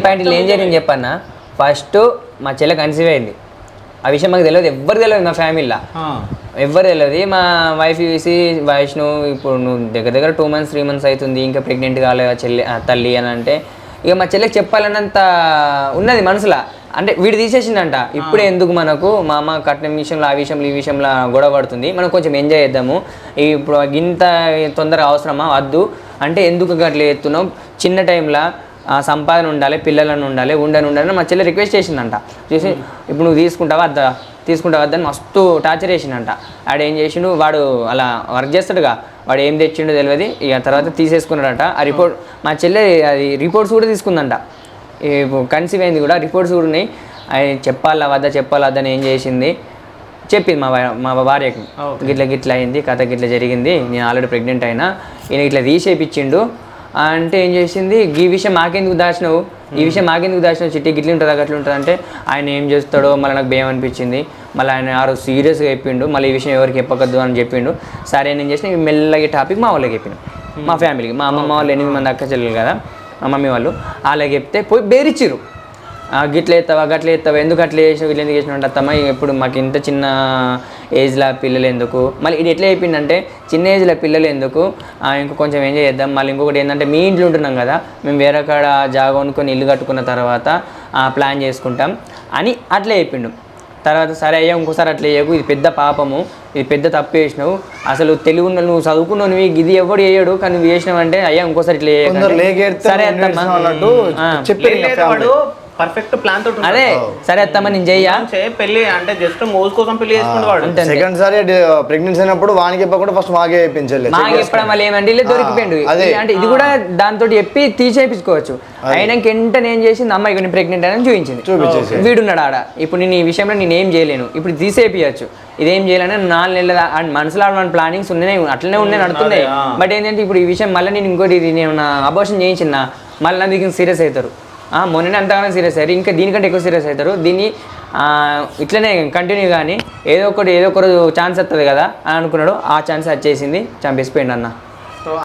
Point ఏం జరిగింది చెప్పన్నా. ఫస్ట్ మా చెల్లె కన్సీవ్ అయింది. ఆ విషయం మాకు తెలియదు, ఎవ్వరు తెలియదు మా ఫ్యామిలీలో, ఎవ్వరు తెలియదు. మా వైఫ్ చూసి వైష్ణవ్ ఇప్పుడు నువ్వు దగ్గర 2 months 3 months అవుతుంది, ఇంకా ప్రెగ్నెంట్ కాలేదు తల్లి అని అంటే, ఇక మా చెల్లెకి చెప్పాలన్నంత ఉన్నది మనసులో. అంటే వీడు తీసేసిండంట, ఇప్పుడే ఎందుకు మనకు మా అమ్మ కట్నం విషయంలో ఆ విషయంలో ఈ విషయంలో గొడవ పడుతుంది, మనం కొంచెం ఎంజాయ్ చేద్దాము, ఇప్పుడు ఇంత తొందరగా అవసరమా వద్దు అంటే ఎందుకు అట్లా ఎత్తున్నావు, చిన్న టైంలో సంపాదన ఉండాలి, పిల్లలను ఉండాలి, ఉండాలని మా చెల్లె రిక్వెస్ట్ చేసిందంట. చూసి ఇప్పుడు నువ్వు తీసుకుంటావా వద్దని మస్తు టార్చర్ చేసిండంట. ఆడు ఏం చేసిండు, వాడు అలా వర్క్ చేస్తాడుగా, వాడు ఏం తెచ్చిండో తెలియదు. ఇక తర్వాత తీసేసుకున్నాడట. ఆ రిపోర్ట్ మా చెల్లె అది రిపోర్ట్స్ కూడా తీసుకుందంట, కన్సీవ్ అయింది కూడా, రిపోర్ట్స్ కూడా ఉన్నాయి. అది చెప్పాలా వద్దని ఏం చేసింది చెప్పింది మా భార్యకి, గిట్ల అయింది కథ, గిట్ల జరిగింది, నేను ఆల్రెడీ ప్రెగ్నెంట్ అయినా, ఈయన ఇట్లా తీసేపిచ్చిండు అంటే ఏం చేసింది, ఈ విషయం మాకెందుకు దాచినావు, చిట్టి గిట్ల ఉంటుంది అట్లా ఉంటుంది అంటే, ఆయన ఏం చేస్తాడో మళ్ళీ నాకు భయం అనిపించింది. మళ్ళీ ఆయన ఆ రోజు సీరియస్గా చెప్పిండు, మళ్ళీ ఈ విషయం ఎవరికి చెప్పకద్దు అని చెప్పిండు. సరే నేను చేసిన మెల్లగా టాపిక్ మా వాళ్ళకి చెప్పిన, మా ఫ్యామిలీకి, మా అమ్మమ్మ వాళ్ళు 8 మంది అక్క చెల్లెలు కదా, మా మమ్మీ వాళ్ళు అలాగే చెప్తే పోయి బేరిచ్చిరు. గిట్ల ఎత్తావా ఎందుకు అట్లా చేసావు, ఇట్లా ఎందుకు చేసినావు అంటే, అత్తమ్మ ఇప్పుడు మాకు ఇంత చిన్న ఏజ్లో పిల్లలు ఎందుకు, మళ్ళీ ఇది ఎట్లా చెప్పిందంటే, చిన్న ఏజ్లో పిల్లలు ఎందుకు, ఇంకో కొంచెం ఎంజాయ్ చేద్దాం, మళ్ళీ ఇంకొకటి ఏంటంటే మీ ఇంట్లో ఉంటున్నాం కదా, మేము వేరే కాడ జాగా కొనుక్కొని ఇల్లు కట్టుకున్న తర్వాత ప్లాన్ చేసుకుంటాం అని అట్లా చెప్పిండు. తర్వాత సరే అయ్యా ఇంకోసారి అట్లా చేయకు, ఇది పెద్ద పాపము, ఇది పెద్ద తప్పు చేసినావు, అసలు తెలుగు నువ్వు చదువుకున్నావు, నువ్వు ఇది ఎవడు చేయడు కానీ నువ్వు చేసినావు అంటే, అయ్యా ఇంకోసారి ఇట్లా చేయకు, సరే చెప్పాడు పర్ఫెక్ట్ ప్లాన్ తోటి. అదే సరే అత్తమ్మ నేను చెయ్యా పెళ్లి అంటే జస్ట్ మోజ్ కోసం పెళ్లి చేసుకుంటాడు. సెకండ్ సారి ప్రెగ్నెన్సీ అయినప్పుడు వానికి చెప్పకుండా ఫస్ట్ మాకే చెప్పించలేదు, మాకు చెప్పడం వల్ల ఏమంటే ఇలా దొరికిపోయిండు. అంటే ఇది కూడా దాంతో చెప్పి తీసేపించుకోవచ్చు. అయినాక వెంటనే ఏం చేసింది, అమ్మాయి కొన్ని ప్రెగ్నెంట్ అని చూపించేసి వీడున్నాడు ఆడ, ఇప్పుడు నేను ఈ విషయంలో నేను ఏం చేయలేను, ఇప్పుడు తీసేపియచ్చు, ఇదేం చేయాలని 4 నెలల మనసులో ప్లానింగ్స్ ఉన్నాయి, అట్లనే ఉన్నాయి నడుతున్నాయి. బట్ ఏంటంటే ఇప్పుడు ఈ విషయం మళ్ళీ నేను ఇంకోటి నేను అబార్షన్ చేయించిన మళ్ళీ నాకు సీరియస్ అవుతారు, మొన్ననే అంతగానో సీరియస్ అయ్యారు, ఇంకా దీనికంటే ఎక్కువ సీరియస్ అవుతారు. దీన్ని ఇట్లనే కంటిన్యూ కానీ ఏదో ఒక రోజు ఛాన్స్ వస్తుంది కదా అని అనుకున్నాడు. ఆ ఛాన్స్ వచ్చేసింది, చంపేసిపోయిండు అన్న.